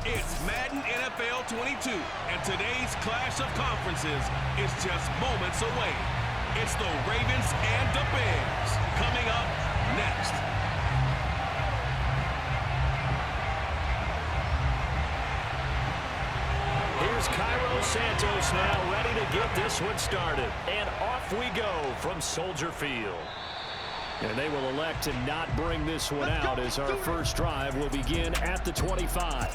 It's Madden NFL 22, and today's clash of conferences is just moments away. It's the Ravens and the Bears coming up next. Here's Cairo Santos now ready to get this one started. And off we go from Soldier Field. And they will elect to not bring this one out as our first drive will begin at the 25.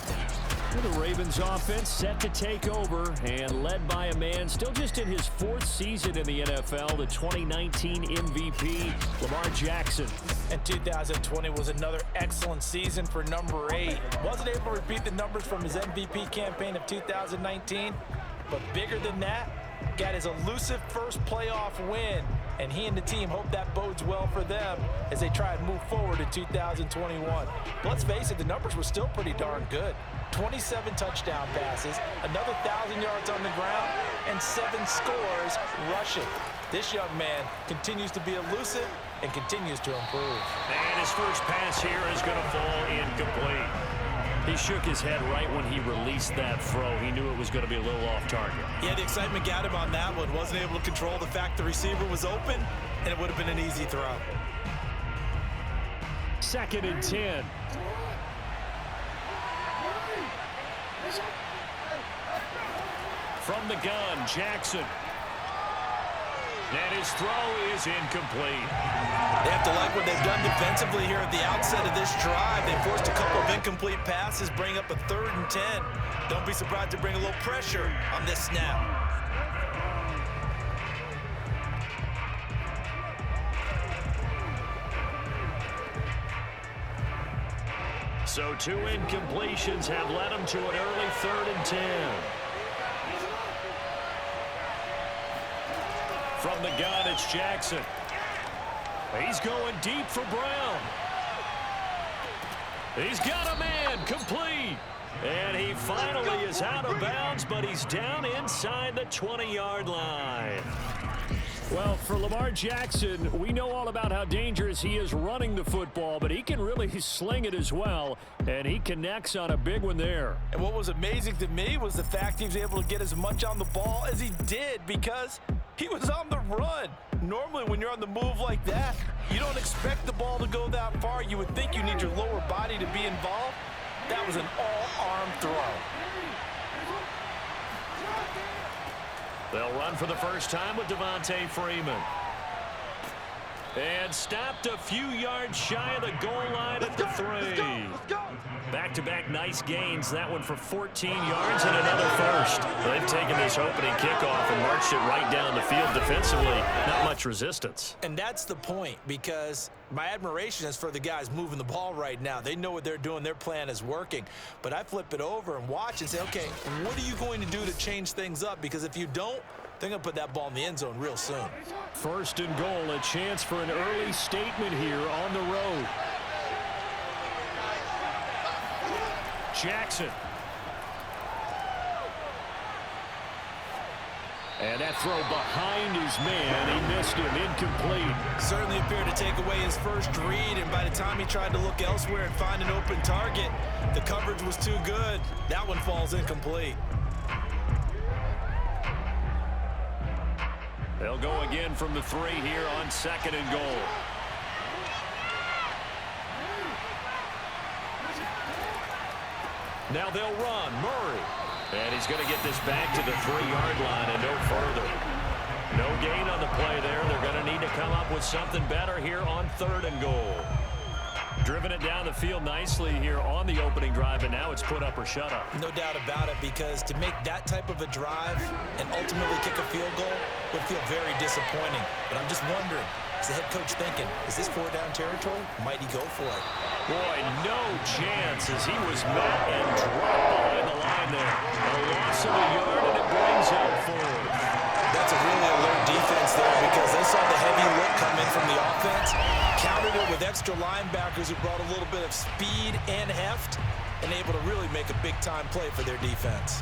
The Ravens offense set to take over and led by a man still just in his fourth season in the NFL, the 2019 MVP, Lamar Jackson. And 2020 was another excellent season for number 8. Wasn't able to repeat the numbers from his MVP campaign of 2019, but bigger than that, got his elusive first playoff win, and he and the team hope that bodes well for them as they try and move forward in 2021. But let's face it, the numbers were still pretty darn good. 27 touchdown passes, another 1,000 yards on the ground, and 7 scores rushing. This young man continues to be elusive and continues to improve. And his first pass here is going to fall incomplete. He shook his head right when he released that throw. He knew it was going to be a little off target. Yeah, the excitement got him on that one. Wasn't able to control the fact the receiver was open, and it would have been an easy throw. 2nd and 10. From the gun, Jackson. And his throw is incomplete. They have to like what they've done defensively here at the outset of this drive. They forced a couple of incomplete passes, bring up a 3rd and 10. Don't be surprised to bring a little pressure on this snap. So 2 incompletions have led them to an early 3rd and 10. From the gun, it's Jackson. He's going deep for Brown. He's got a man, complete. And he finally is out of bounds, but he's down inside the 20-yard line. Well, for Lamar Jackson, we know all about how dangerous he is running the football, but he can really sling it as well, and he connects on a big one there. And what was amazing to me was the fact he was able to get as much on the ball as he did because he was on the run. Normally, when you're on the move like that, you don't expect the ball to go that far. You would think you need your lower body to be involved. That was an all-arm throw. They'll run for the first time with Devontae Freeman. And stopped a few yards shy of the goal line at the 3. Back-to-back nice gains. That one for 14 yards and another first. They've taken this opening kickoff and marched it right down the field defensively. Not much resistance. And that's the point, because my admiration is for the guys moving the ball right now. They know what they're doing. Their plan is working. But I flip it over and watch and say, okay, what are you going to do to change things up? Because if you don't, they're going to put that ball in the end zone real soon. 1st and goal, a chance for an early statement here on the road. Jackson. And that throw behind his man, he missed him, incomplete. Certainly appeared to take away his first read, and by the time he tried to look elsewhere and find an open target, the coverage was too good. That one falls incomplete. They'll go again from the 3 here on 2nd and goal. Now they'll run. Murray. And he's going to get this back to the 3-yard line and no further. No gain on the play there. They're going to need to come up with something better here on 3rd and goal. Driven it down the field nicely here on the opening drive, and now it's put up or shut up. No doubt about it, because to make that type of a drive and ultimately kick a field goal would feel very disappointing. But I'm just wondering, is the head coach thinking, is this 4-down territory? Might he go for it? Boy, no chance as he was met and dropped behind the line there. A loss of a yard, and it brings up 4th. That's a really alert defense there, because they saw the heavy look come in from the offense, countered it with extra linebackers who brought a little bit of speed and heft, and able to really make a big-time play for their defense.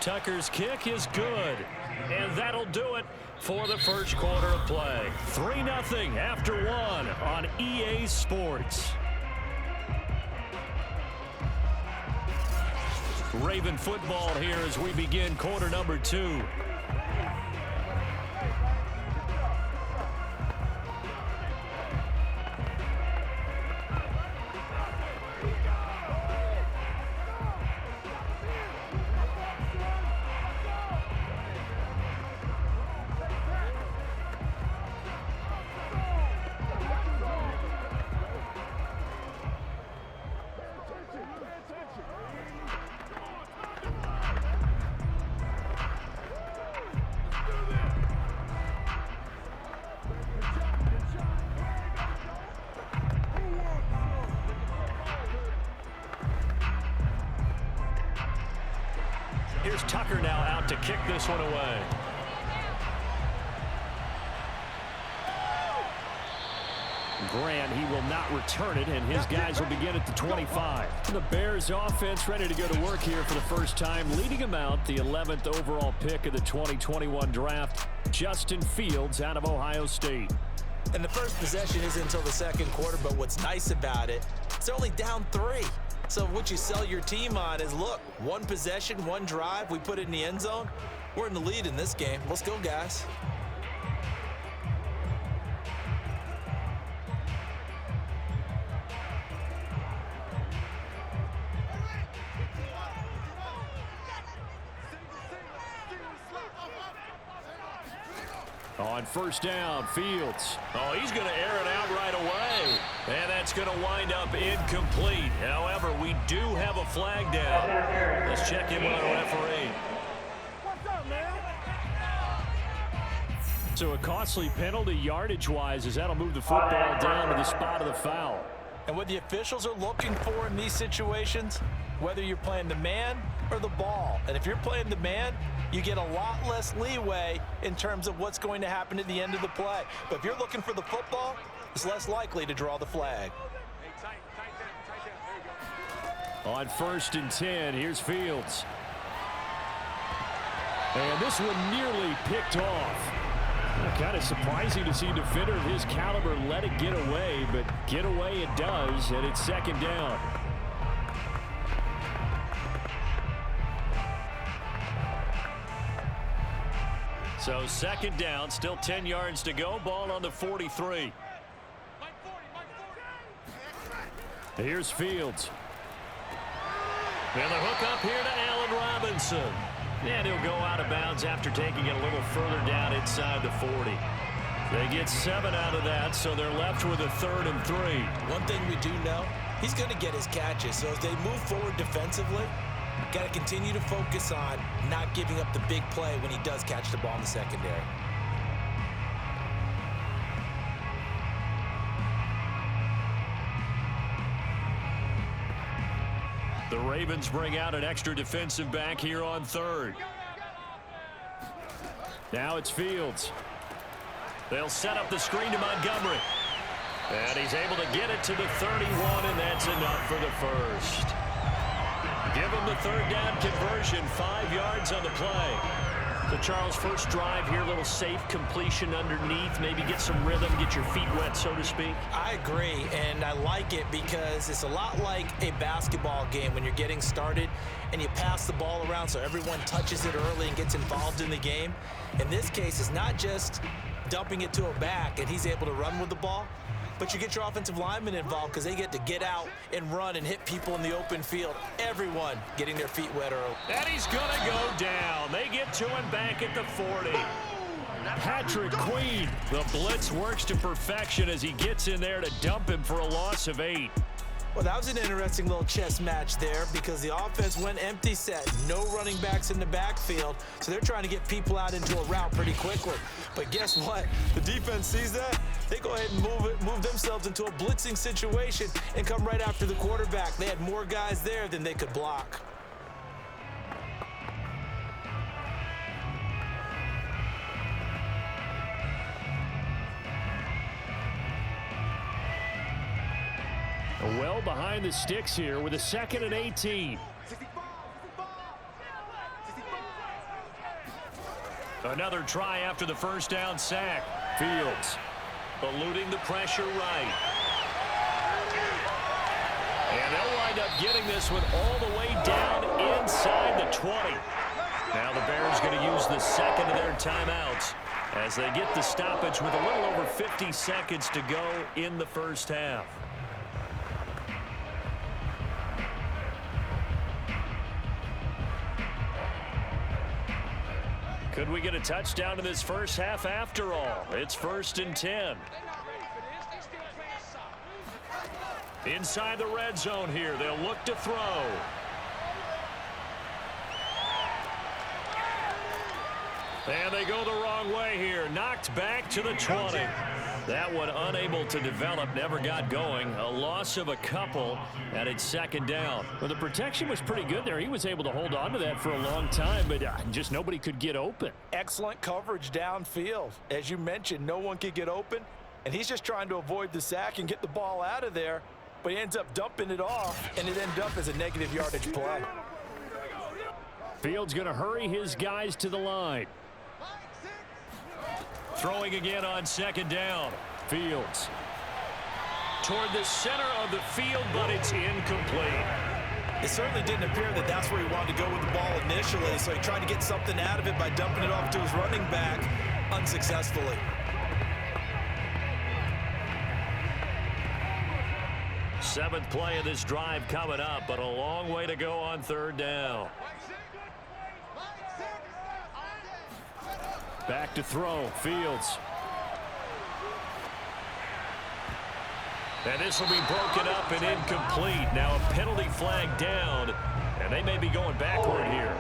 Tucker's kick is good. And that'll do it for the first quarter of play. 3-0 after one on EA Sports. Raven football here as we begin quarter number 2. Here's Tucker now out to kick this one away. Grant, he will not return it, and his guys will begin at the 25. The Bears offense ready to go to work here for the first time, leading them out the 11th overall pick of the 2021 draft, Justin Fields out of Ohio State. And the first possession isn't until the second quarter, but what's nice about it, it's only down 3. So what you sell your team on is, look, one possession, one drive, we put it in the end zone. We're in the lead in this game. Let's go, guys. On first down, Fields. Oh, he's going to air it out right away. And that's going to wind up incomplete. However, we do have a flag down. Let's check in with our referee. What's up, man? So a costly penalty yardage-wise as that'll move the football down to the spot of the foul. And what the officials are looking for in these situations, whether you're playing the man or the ball. And if you're playing the man, you get a lot less leeway in terms of what's going to happen at the end of the play. But if you're looking for the football, it's less likely to draw the flag. On first and 10, here's Fields. And this one nearly picked off. Kind of surprising to see a defender of his caliber let it get away, but get away it does, and it's second down. So second down, still 10 yards to go. Ball on the 43. Here's Fields. And the hook up here to Allen Robinson. And he'll go out of bounds after taking it a little further down inside the 40. They get 7 out of that, so they're left with a 3rd and 3. One thing we do know, he's going to get his catches. So as they move forward defensively, got to continue to focus on not giving up the big play when he does catch the ball in the secondary. The Ravens bring out an extra defensive back here on 3rd. Now it's Fields. They'll set up the screen to Montgomery. And he's able to get it to the 31, and that's enough for the first. Give him the 3rd down conversion, 5 yards on the play. So, Charles, first drive here, a little safe completion underneath, maybe get some rhythm, get your feet wet, so to speak. I agree, and I like it because it's a lot like a basketball game when you're getting started and you pass the ball around so everyone touches it early and gets involved in the game. In this case, it's not just dumping it to a back and he's able to run with the ball, but you get your offensive linemen involved because they get to get out and run and hit people in the open field. Everyone getting their feet wet early. And he's going to go down. They get to him back at the 40. Patrick Queen. The blitz works to perfection as he gets in there to dump him for a loss of 8. Well, that was an interesting little chess match there because the offense went empty set. No running backs in the backfield, so they're trying to get people out into a route pretty quickly. But guess what? The defense sees that. They go ahead and move themselves into a blitzing situation and come right after the quarterback. They had more guys there than they could block. Well behind the sticks here with a 2nd and 18. Another try after the first down sack. Fields eluding the pressure right. And they'll wind up getting this one all the way down inside the 20. Now the Bears going to use the second of their timeouts as they get the stoppage with a little over 50 seconds to go in the first half. Could we get a touchdown in this first half after all? It's 1st and 10. Inside the red zone here, they'll look to throw. And they go the wrong way here. Knocked back to the 20. That one unable to develop, never got going. A loss of a couple, and it's 2nd down. Well, the protection was pretty good there. He was able to hold on to that for a long time, but just nobody could get open. Excellent coverage downfield. As you mentioned, no one could get open, and he's just trying to avoid the sack and get the ball out of there, but he ends up dumping it off, and it ended up as a negative yardage play. Fields going to hurry his guys to the line. Throwing again on 2nd down. Fields toward the center of the field, but it's incomplete. It certainly didn't appear that that's where he wanted to go with the ball initially, so he tried to get something out of it by dumping it off to his running back unsuccessfully. Seventh play of this drive coming up, but a long way to go on 3rd down. Back to throw. Fields. And this will be broken up and incomplete. Now a penalty flag down, and they may be going backward here.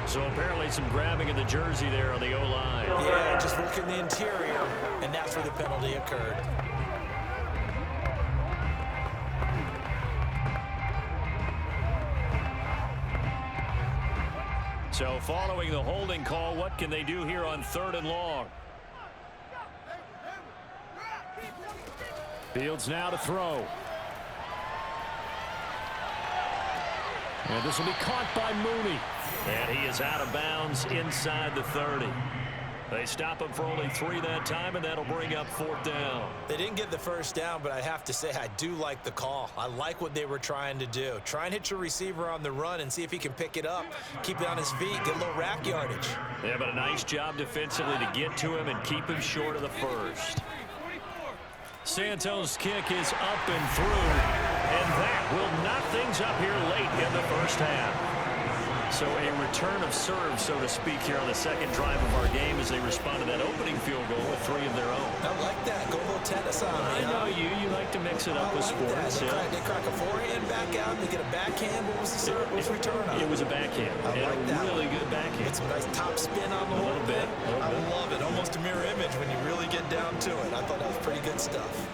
So apparently some grabbing of the jersey there on the O-line. Yeah, just look in the interior, and that's where the penalty occurred. So following the holding call, what can they do here on 3rd and long? Fields now to throw. And this will be caught by Mooney. And he is out of bounds inside the 30. They stop him for only 3 that time, and that'll bring up 4th down. They didn't get the first down, but I have to say I do like the call. I like what they were trying to do. Try and hit your receiver on the run and see if he can pick it up, keep it on his feet, get a little rack yardage. Yeah, but a nice job defensively to get to him and keep him short of the first. Santos' kick is up and through, and that will knock things up here late in the first half. So a return of serve, so to speak, here on the 2nd drive of our game as they respond to that opening field goal with 3 of their own. I like that. Go a little tennis on me. I know you like to mix it up with sports. They crack a forehand back out, and they get a backhand. What was the serve? What was the return on? It was a backhand. I like that. Really good backhand. It's a nice top spin on the whole bit. I love it. Almost a mirror image when you really get down to it. I thought that was pretty good stuff.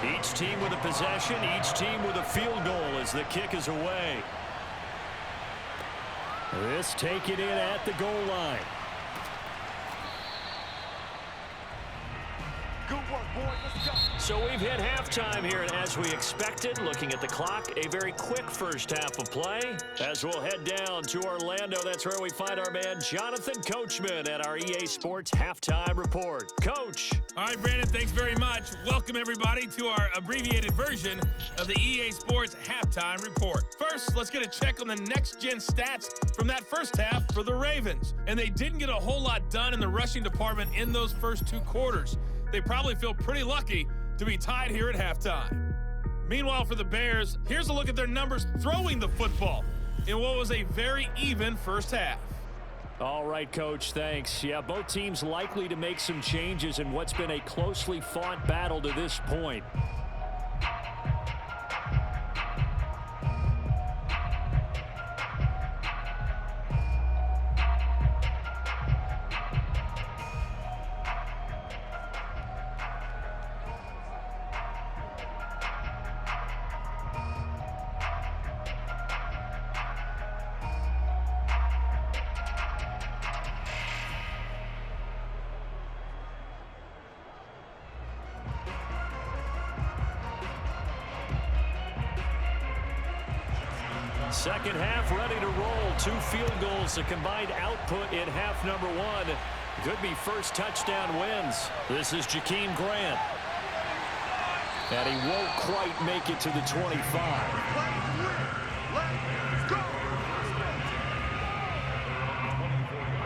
Each team with a possession, each team with a field goal as the kick is away. This taken in at the goal line. Good work, boys. Let's go. So we've hit halftime here, and as we expected, looking at the clock, a very quick first half of play. As we'll head down to Orlando, that's where we find our man Jonathan Coachman at our EA Sports Halftime Report. Coach. All right, Brandon, thanks very much. Welcome, everybody, to our abbreviated version of the EA Sports Halftime Report. First, let's get a check on the next-gen stats from that first half for the Ravens. And they didn't get a whole lot done in the rushing department in those first 2 quarters. They probably feel pretty lucky to be tied here at halftime. Meanwhile, for the Bears, here's a look at their numbers throwing the football in what was a very even first half. All right, Coach, thanks. Yeah, both teams likely to make some changes in what's been a closely fought battle to this point. Second half ready to roll. 2 field goals, the combined output in half number 1. Could be first touchdown wins. This is Jakeem Grant. And he won't quite make it to the 25.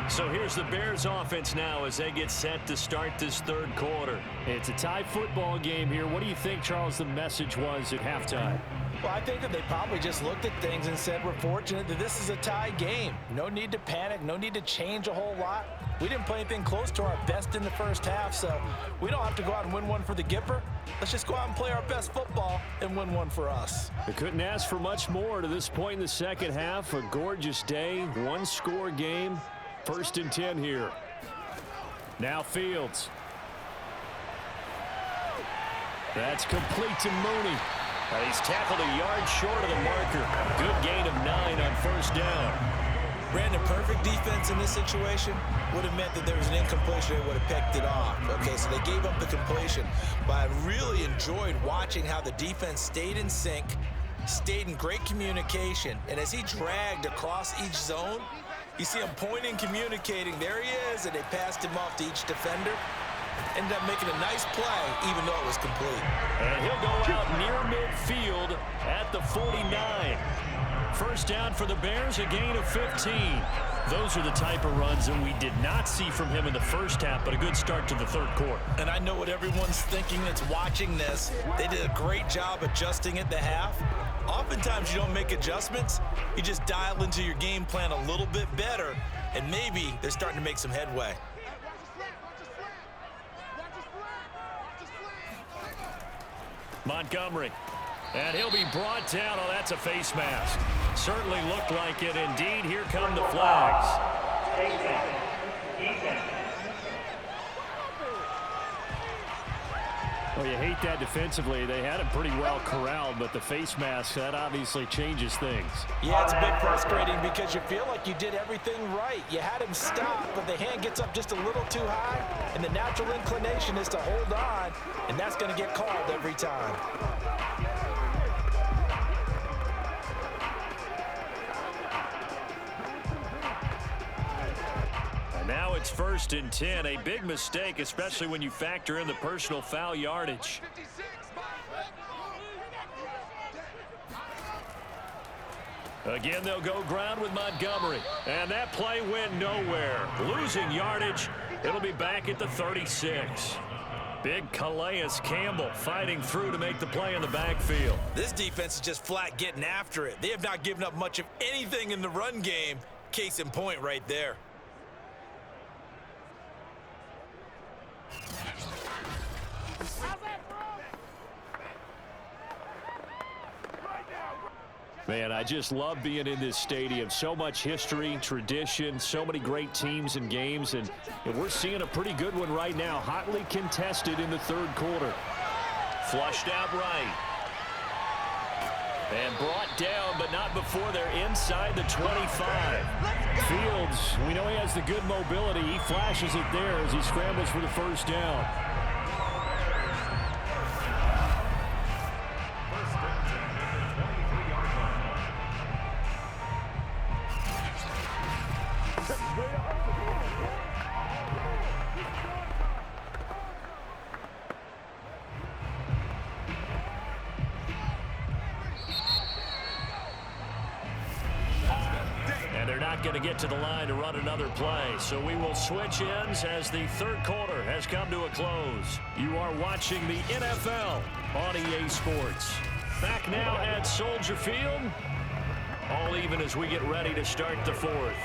So here's the Bears offense now as they get set to start this third quarter. It's a tie football game here. What do you think, Charles, the message was at halftime? Well, I think that they probably just looked at things and said, we're fortunate that this is a tie game. No need to panic, no need to change a whole lot. We didn't play anything close to our best in the first half, so we don't have to go out and win one for the Gipper. Let's just go out and play our best football and win one for us. They couldn't ask for much more to this point in the second half. A gorgeous day, 1-score game. 1st and 10 here. Now Fields. That's complete to Mooney. He's tackled a yard short of the marker. Good gain of 9 on 1st down. Brandon, perfect defense in this situation would have meant that there was an incompletion. They would have picked it off. Okay, so they gave up the completion. But I really enjoyed watching how the defense stayed in sync, stayed in great communication. And as he dragged across each zone, you see him pointing, communicating. There he is, and they passed him off to each defender. Ended up making a nice play, even though it was complete. And he'll go out near midfield at the 49. First down for the Bears, a gain of 15. Those are the type of runs that we did not see from him in the first half, but a good start to the third quarter. And I know what everyone's thinking that's watching this. They did a great job adjusting at the half. Oftentimes you don't make adjustments. You just dial into your game plan a little bit better, and maybe they're starting to make some headway. Montgomery. And he'll be brought down. Oh, that's a face mask. Certainly looked like it. Indeed, here come the flags. Well, you hate that defensively. They had him pretty well corralled, but the face mask, that obviously changes things. Yeah, it's a bit frustrating because you feel like you did everything right. You had him stop, but the hand gets up just a little too high, and the natural inclination is to hold on, and that's going to get called every time. Now it's 1st and 10. A big mistake, especially when you factor in the personal foul yardage. Again, they'll go ground with Montgomery. And that play went nowhere. Losing yardage. It'll be back at the 36. Big Calais Campbell fighting through to make the play in the backfield. This defense is just flat getting after it. They have not given up much of anything in the run game. Case in point right there. Man, I just love being in this stadium. So much history, tradition, so many great teams and games, and we're seeing a pretty good one right now. Hotly contested in the third quarter. Flushed out right. And brought down, but not before they're inside the 25. Fields, we know he has the good mobility. He flashes it there as he scrambles for the first down. Going to get to the line to run another play, so we will switch ends as the third quarter has come to a close. You are watching the NFL on EA Sports. Back now at Soldier Field, all even as we get ready to start the fourth.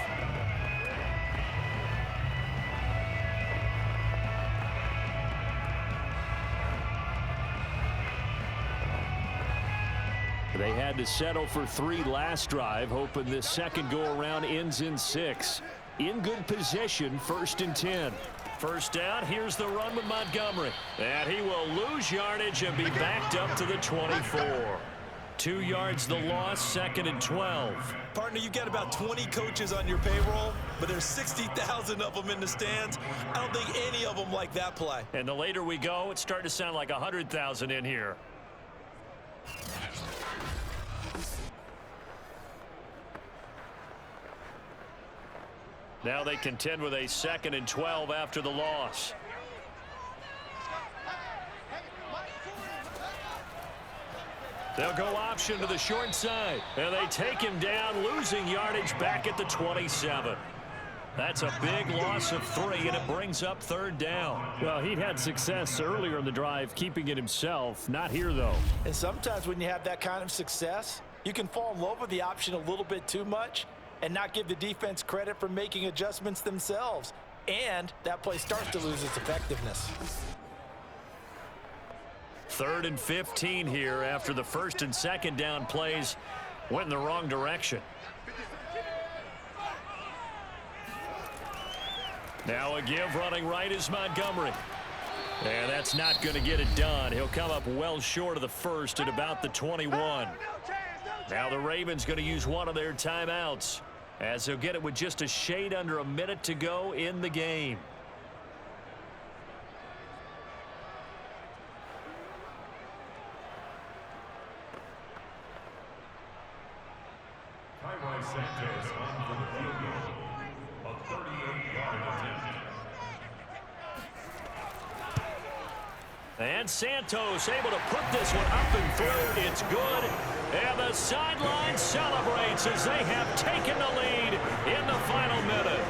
They had to settle for 3 last drive, hoping this second go-around ends in 6. In good position, 1st and 10. First down, here's the run with Montgomery. And he will lose yardage and be backed up to the 24. 2 yards the loss, 2nd and 12. Partner, you've got about 20 coaches on your payroll, but there's 60,000 of them in the stands. I don't think any of them like that play. And the later we go, it's starting to sound like 100,000 in here. Now they contend with a 2nd and 12 after the loss. They'll go option to the short side, and they take him down, losing yardage back at the 27. That's a big loss of 3, and it brings up 3rd down. Well, he'd had success earlier in the drive keeping it himself. Not here, though. And sometimes when you have that kind of success, you can fall in love with the option a little bit too much and not give the defense credit for making adjustments themselves. And that play starts to lose its effectiveness. 3rd and 15 here after the 1st and 2nd down plays went in the wrong direction. Now a give running right is Montgomery. And that's not going to get it done. He'll come up well short of the 1st at about the 21. Now the Ravens going to use one of their timeouts as they'll get it with just a shade under a minute to go in the game. Santos on for the field goal, a 38-yard attempt. And Santos able to put this one up and through. It's good. And the sideline celebrates as they have taken the lead in the final minute.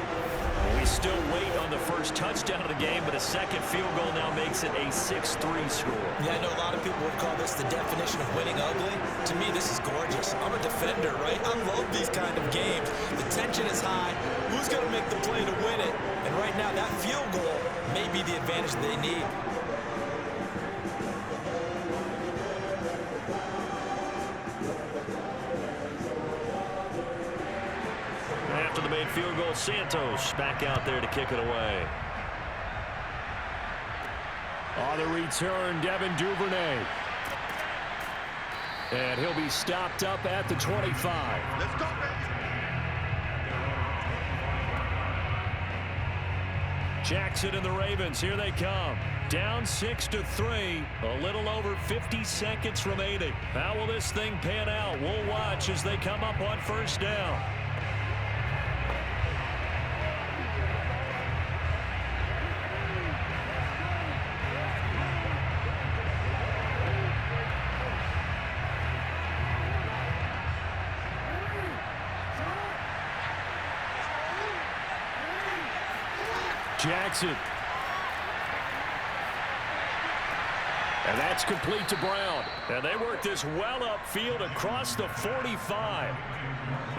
We still wait on the first touchdown of the game, but a second field goal now makes it a 6-3 score. Yeah, I know a lot of people would call this the definition of winning ugly. To me, this is gorgeous. I'm a defender, right? I love these kind of games. The tension is high. Who's going to make the play to win it? And right now, that field goal may be the advantage they need. After the made field goal, Santos back out there to kick it away. On the return, Devin Duvernay. And he'll be stopped up at the 25. Let's go, Jackson and the Ravens, here they come. Down 6-3, a little over 50 seconds remaining. How will this thing pan out? We'll watch as they come up on first down. Jackson. And that's complete to Brown. And they work this well upfield across the 45.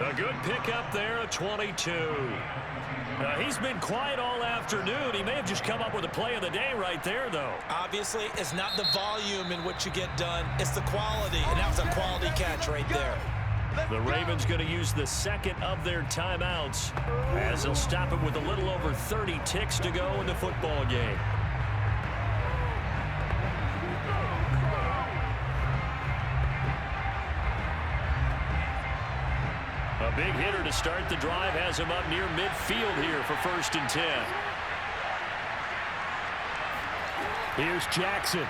A good pickup there at 22. He's been quiet all afternoon. He may have just come up with a play of the day right there, though. Obviously, it's not the volume in which you get done. It's the quality, and that was a quality catch right there. The Ravens going to use the second of their timeouts as they'll stop it with a little over 30 ticks to go in the football game. A big hitter to start the drive has him up near midfield here for 1st and 10. Here's Jackson.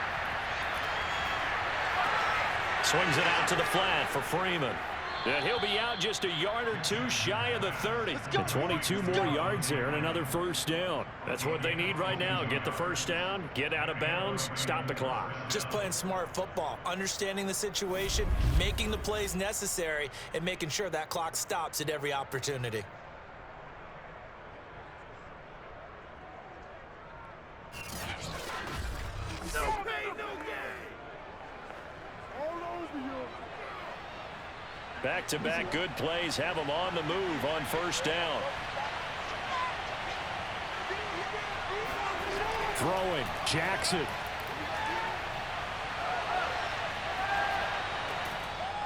Swings it out to the flat for Freeman. And he'll be out just a yard or two shy of the 30. And 22 more yards there and another first down. That's what they need right now. Get the first down, get out of bounds, stop the clock. Just playing smart football, understanding the situation, making the plays necessary, and making sure that clock stops at every opportunity. Back-to-back good plays have them on the move on first down. Throwing, Jackson.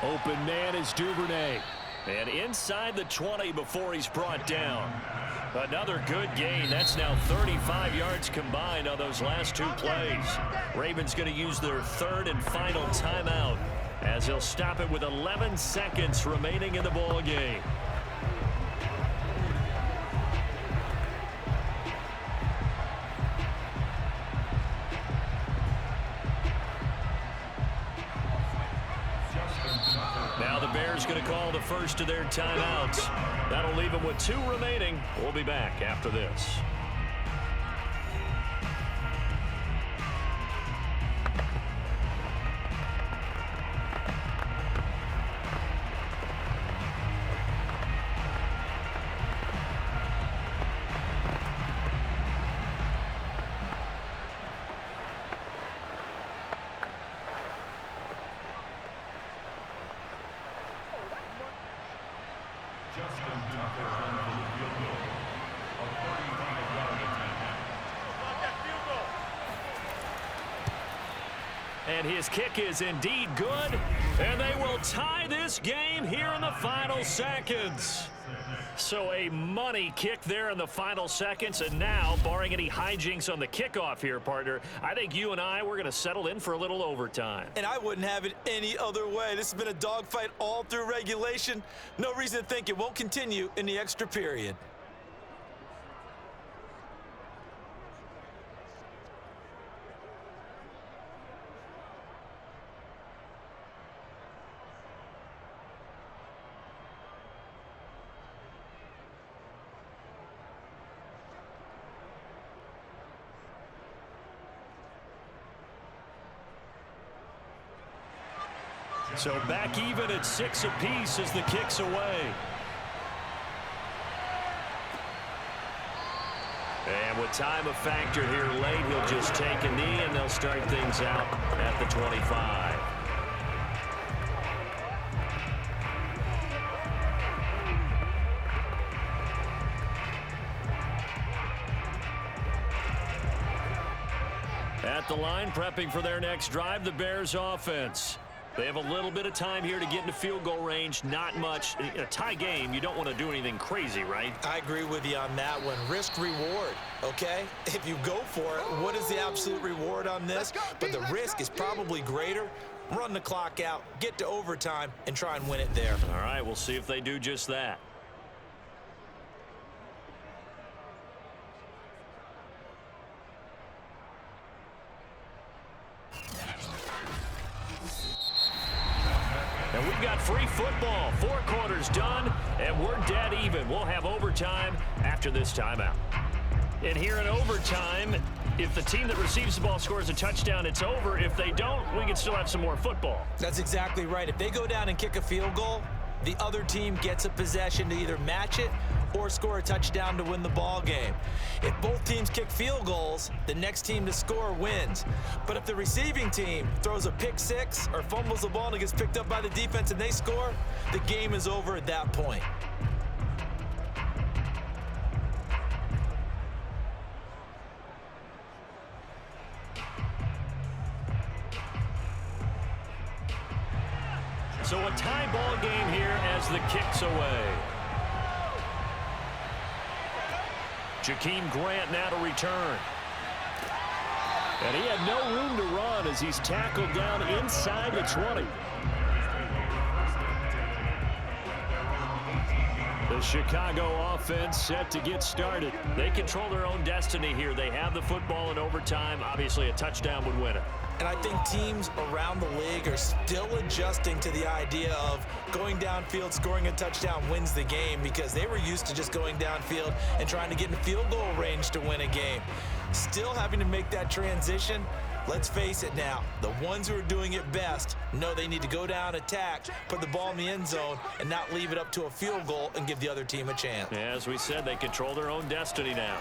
Open man is Duvernay. And inside the 20 before he's brought down. Another good gain. That's now 35 yards combined on those last two plays. Ravens going to use their third and final timeout as he'll stop it with 11 seconds remaining in the ball game. Now the Bears going to call the first of their timeouts. That'll leave even with 2 remaining. We'll be back after this. And his kick is indeed good, and they will tie this game here in the final seconds. So a money kick there in the final seconds, and now, barring any hijinks on the kickoff here, partner, I think you and we're going to settle in for a little overtime. And I wouldn't have it any other way. This has been a dogfight all through regulation. No reason to think it won't continue in the extra period. So back even at 6 apiece as the kick's away. And with time a factor here late, he'll just take a knee and they'll start things out at the 25. At the line, prepping for their next drive, the Bears offense. They have a little bit of time here to get into field goal range, not much. In a tie game, you don't want to do anything crazy, right? I agree with you on that one. Risk-reward, okay? If you go for it, what is the absolute reward on this? But the risk is probably greater. Run the clock out, get to overtime, and try and win it there. All right, we'll see if they do just that. And we've got free football. 4 quarters done, and we're dead even. We'll have overtime after this timeout. And here in overtime, if the team that receives the ball scores a touchdown, it's over. If they don't, we can still have some more football. That's exactly right. If they go down and kick a field goal, the other team gets a possession to either match it or score a touchdown to win the ball game. If both teams kick field goals, the next team to score wins. But if the receiving team throws a pick six or fumbles the ball and it gets picked up by the defense and they score, the game is over at that point. So a tie ball game here as the kick's away. Jakeem Grant now to return. And he had no room to run as he's tackled down inside the 20. The Chicago offense set to get started. They control their own destiny here. They have the football in overtime. Obviously, a touchdown would win it. And I think teams around the league are still adjusting to the idea of going downfield, scoring a touchdown wins the game, because they were used to just going downfield and trying to get in field goal range to win a game. Still having to make that transition. Let's face it now, the ones who are doing it best know they need to go down, attack, put the ball in the end zone, and not leave it up to a field goal and give the other team a chance. Yeah, as we said, they control their own destiny now.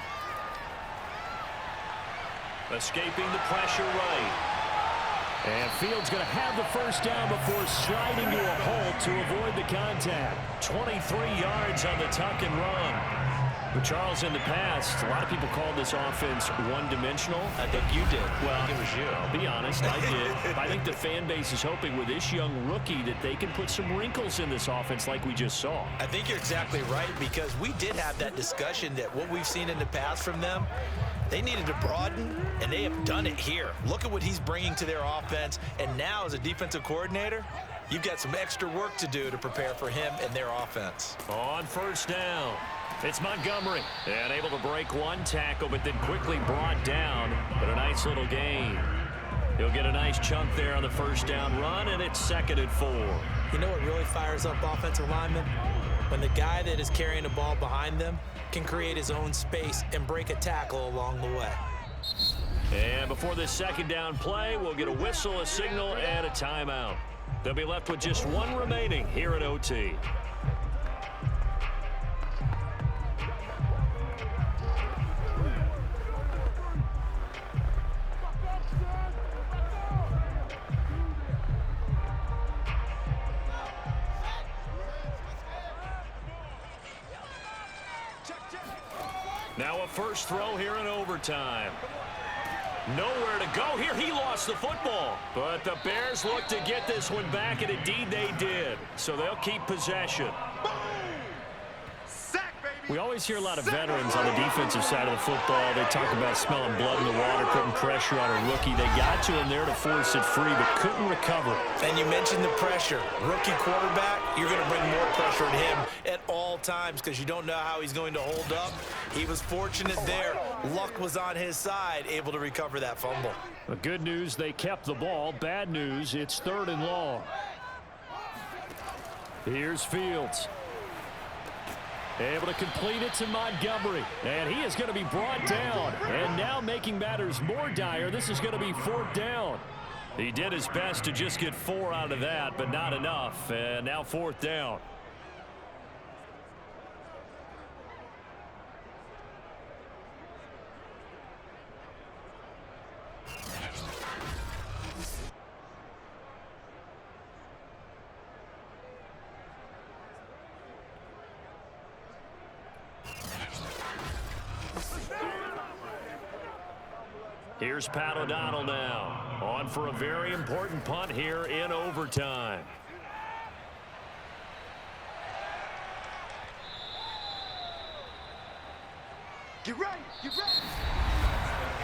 Escaping the pressure right. And Fields going to have the first down before sliding to a hole to avoid the contact. 23 yards on the tuck and run. But Charles, in the past, a lot of people called this offense one-dimensional. I think you did. Well, I think it was you. I'll be honest, I did. I think the fan base is hoping with this young rookie that they can put some wrinkles in this offense like we just saw. I think you're exactly right, because we did have that discussion that what we've seen in the past from them, they needed to broaden, and they have done it here. Look at what he's bringing to their offense, and now as a defensive coordinator, you've got some extra work to do to prepare for him and their offense. On first down, it's Montgomery. And able to break one tackle, but then quickly brought down. But a nice little gain. He'll get a nice chunk there on the first down run, and it's 2nd and 4. You know what really fires up offensive linemen? when the guy that is carrying the ball behind them can create his own space and break a tackle along the way. And before this second down play, we'll get a whistle, a signal, and a timeout. They'll be left with just one remaining here at OT. Now a first throw here in overtime. Nowhere to go here. He lost the football. But the Bears look to get this one back, and indeed they did. So they'll keep possession. We always hear a lot of veterans on the defensive side of the football. They talk about smelling blood in the water, putting pressure on a rookie. They got to him there to force it free, but couldn't recover. And you mentioned the pressure. Rookie quarterback, you're going to bring more pressure at him at all times because you don't know how he's going to hold up. He was fortunate there. Luck was on his side, able to recover that fumble. The good news, they kept the ball. Bad news, it's 3rd and long. Here's Fields. Able to complete it to Montgomery. And he is going to be brought down. And now making matters more dire, this is going to be 4th down. He did his best to just get 4 out of that, but not enough. And now 4th down. Here's Pat O'Donnell now, on for a very important punt here in overtime. Get ready, get ready.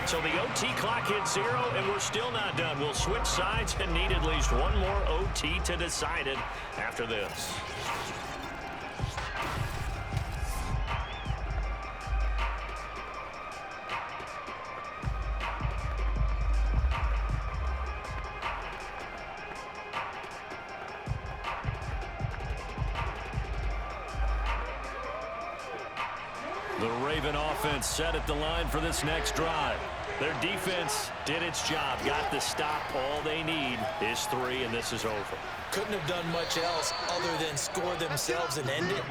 So the OT clock hits 0, and we're still not done. We'll switch sides and need at least one more OT to decide it after this. The Raven offense set at the line for this next drive. Their defense did its job, got the stop. All they need is 3, and this is over. Couldn't have done much else other than score themselves and end it.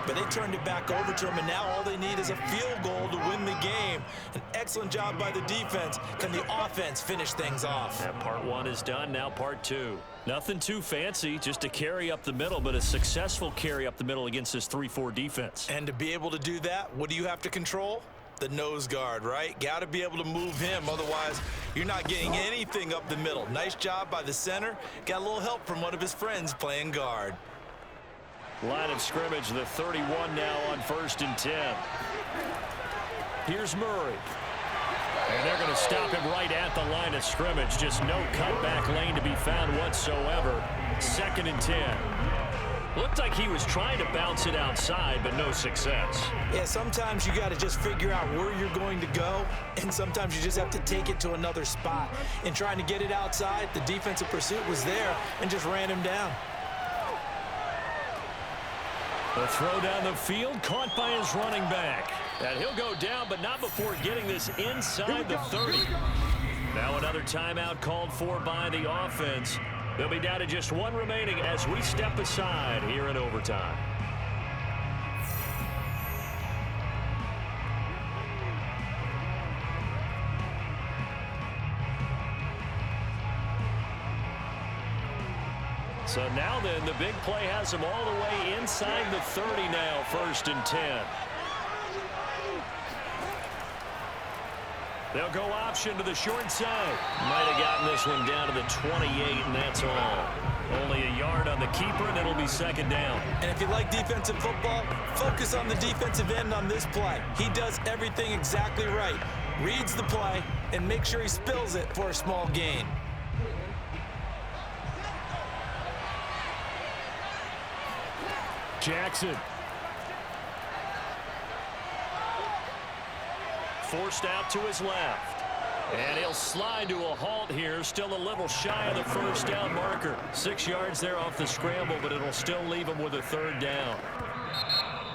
But they turned it back over to them, and now all they need is a field goal to win the game. An excellent job by the defense. Can the offense finish things off? Yeah, part 1 is done, now part 2. Nothing too fancy, just a carry up the middle, but a successful carry up the middle against this 3-4 defense. And to be able to do that, what do you have to control? The nose guard, right? Got to be able to move him, otherwise you're not getting anything up the middle. Nice job by the center. Got a little help from one of his friends playing guard. Line of scrimmage, the 31 now on 1st and 10. Here's Murray. And they're going to stop him right at the line of scrimmage. Just no cutback lane to be found whatsoever. 2nd and 10. Looked like he was trying to bounce it outside, but no success. Yeah, sometimes you got to just figure out where you're going to go, and sometimes you just have to take it to another spot. In trying to get it outside, the defensive pursuit was there and just ran him down. The throw down the field, caught by his running back. And he'll go down, but not before getting this inside the 30. Now another timeout called for by the offense. They'll be down to just 1 remaining as we step aside here in overtime. So now then, the big play has them all the way inside the 30 now, 1st and 10. They'll go option to the short side. Might have gotten this one down to the 28, and that's all. Only a yard on the keeper, and it'll be 2nd down. And if you like defensive football, focus on the defensive end on this play. He does everything exactly right. Reads the play, and makes sure he spills it for a small gain. Jackson. Forced out to his left. And he'll slide to a halt here, still a little shy of the 1st down marker. 6 yards there off the scramble, but it'll still leave him with a 3rd down.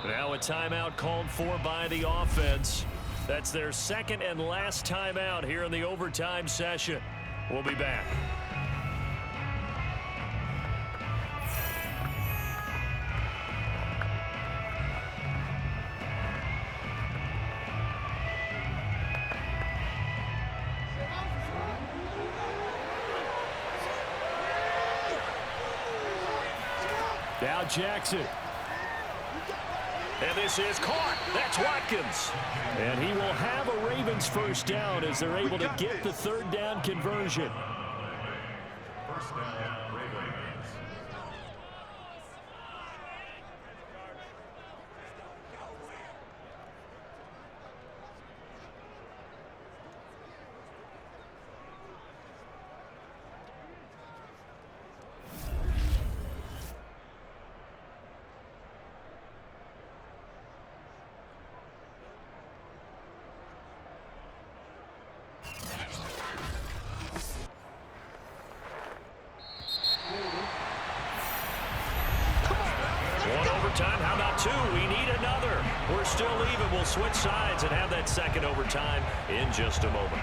Now a timeout called for by the offense. That's their second and last timeout here in the overtime session. We'll be back. Now Jackson. And this is caught. That's Watkins. And he will have a Ravens first down as they're able to get the third down conversion. First down, Ravens. Time. How about two? We need another. We're still even. We'll switch sides and have that second overtime in just a moment.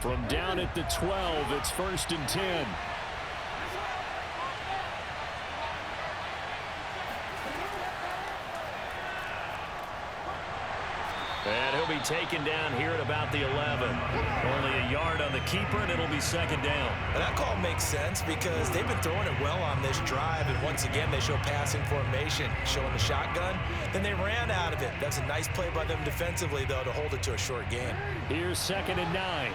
From down at the 12, it's 1st and 10. And he'll be taken down here at about the 11. Only a yard on the keeper, and it'll be second down. And that call makes sense because they've been throwing it well on this drive. And once again, they show passing formation, showing the shotgun. Then they ran out of it. That's a nice play by them defensively, though, to hold it to a short game. Here's 2nd and 9.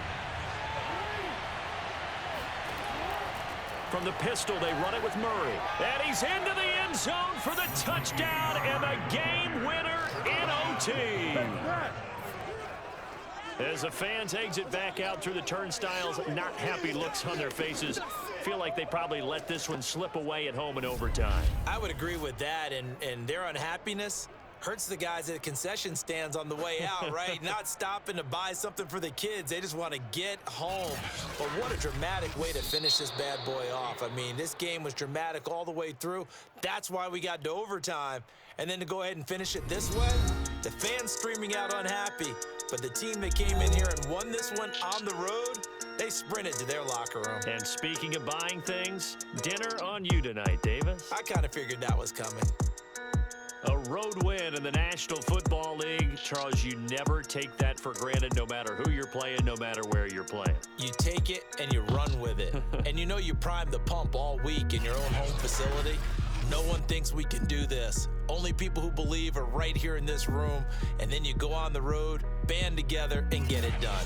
From the pistol, they run it with Murray. And he's into the end zone for the touchdown and the game winner in OT. As the fans exit back out through the turnstiles, not happy looks on their faces. Feel like they probably let this one slip away at home in overtime. I would agree with that, and their unhappiness hurts the guys at concession stands on the way out, right? Not stopping to buy something for the kids. They just want to get home. But what a dramatic way to finish this bad boy off. I mean, this game was dramatic all the way through. That's why we got to overtime. And then to go ahead and finish it this way, the fans streaming out unhappy. But the team that came in here and won this one on the road, they sprinted to their locker room. And speaking of buying things, dinner on you tonight, Davis. I kind of figured that was coming. A road win in the National Football League. Charles, you never take that for granted, no matter who you're playing, no matter where you're playing. You take it and you run with it. And you know you primed the pump all week in your own home facility. No one thinks we can do this. Only people who believe are right here in this room. And then you go on the road, band together, and get it done.